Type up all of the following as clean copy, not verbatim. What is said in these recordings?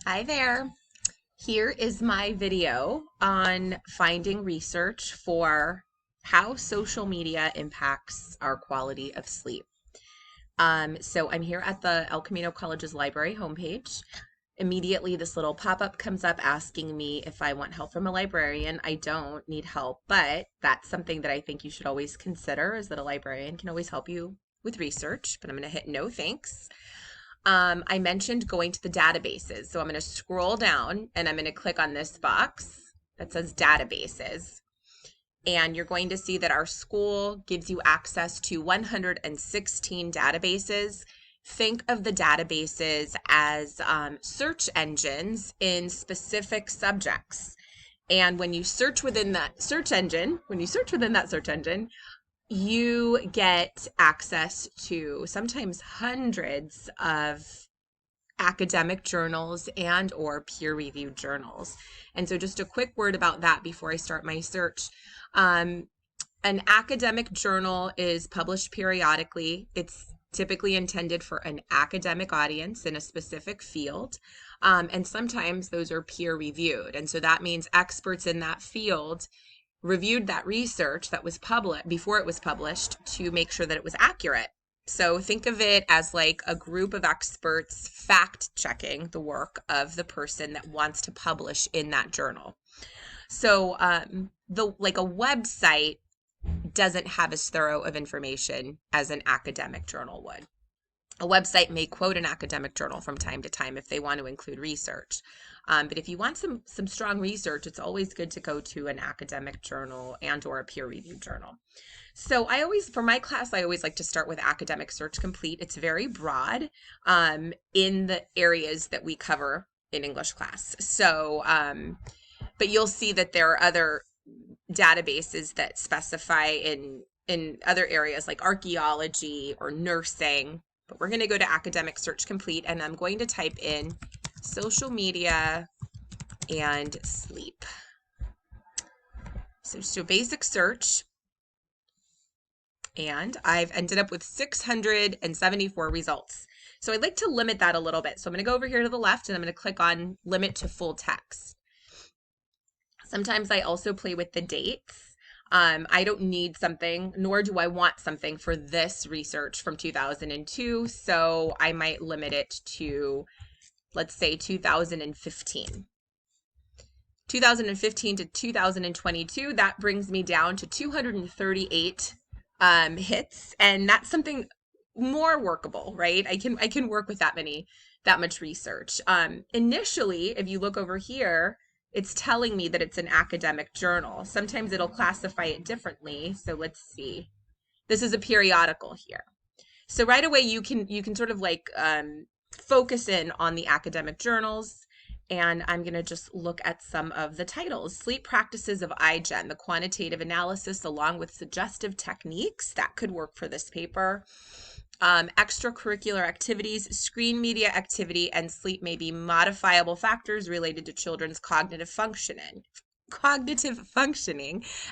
Hi there. Here is my video on finding research for how social media impacts our quality of sleep. So I'm here at the El Camino College's library homepage. Immediately, this little pop-up comes up asking me if I want help from a librarian. I don't need help, but that's something that I think you should always consider is that a librarian can always help you with research, but I'm going to hit no thanks. I mentioned going to the databases. So I'm going to scroll down and I'm going to click on this box that says databases. And you're going to see that our school gives you access to 116 databases. Think of the databases as search engines in specific subjects. And when you search within that search engine, you get access to sometimes hundreds of academic journals and or peer-reviewed journals. And so just a quick word about that before I start my search. An academic journal is published periodically. It's typically intended for an academic audience in a specific field. And sometimes those are peer-reviewed. And so that means experts in that field reviewed that research that was published before it was published to make sure that it was accurate. So think of it as like a group of experts fact checking the work of the person that wants to publish in that journal. So a website doesn't have as thorough of information as an academic journal would. A website may quote an academic journal from time to time if they want to include research. But if you want some strong research, it's always good to go to an academic journal and or a peer-reviewed journal. So for my class, I always like to start with Academic Search Complete. It's very broad in the areas that we cover in English class. So, but you'll see that there are other databases that specify in other areas like archaeology or nursing. But we're going to go to Academic Search Complete, and I'm going to type in social media and sleep. So just do a basic search, and I've ended up with 674 results. So I'd like to limit that a little bit. So I'm going to go over here to the left, and I'm going to click on Limit to Full Text. Sometimes I also play with the dates. I don't need something, nor do I want something for this research from 2002, so I might limit it to, let's say, 2015. 2015 to 2022, that brings me down to 238 hits, and that's something more workable, right? I can work with that much research. Initially, if you look over here, it's telling me that it's an academic journal. Sometimes it'll classify it differently. So let's see. This is a periodical here. So right away you can sort of like focus in on the academic journals. And I'm going to just look at some of the titles. Sleep Practices of iGen, the quantitative analysis along with suggestive techniques. That could work for this paper. Extracurricular activities, screen media activity, and sleep may be modifiable factors related to children's cognitive functioning.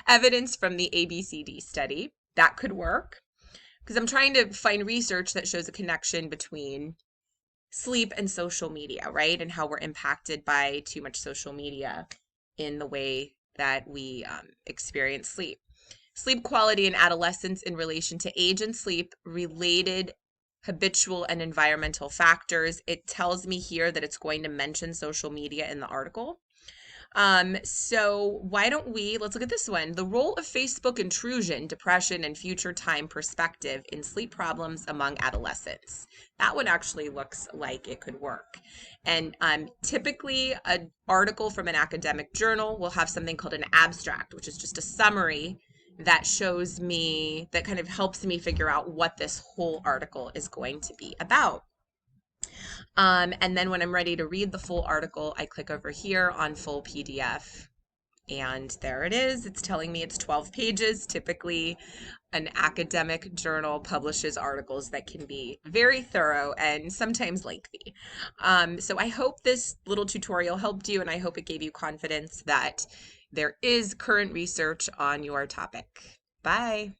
Evidence from the ABCD study. That could work because I'm trying to find research that shows a connection between sleep and social media, right? And how we're impacted by too much social media in the way that we experience sleep. Sleep quality in adolescence in relation to age and sleep, related habitual and environmental factors. It tells me here that it's going to mention social media in the article. So why don't let's look at this one. The role of Facebook intrusion, depression, and future time perspective in sleep problems among adolescents. That one actually looks like it could work. And typically an article from an academic journal will have something called an abstract, which is just a summary that shows me, that kind of helps me figure out what this whole article is going to be about. And then when I'm ready to read the full article, I click over here on full PDF, and there it is. It's telling me it's 12 pages. Typically, an academic journal publishes articles that can be very thorough and sometimes lengthy. So I hope this little tutorial helped you, and I hope it gave you confidence that there is current research on your topic. Bye.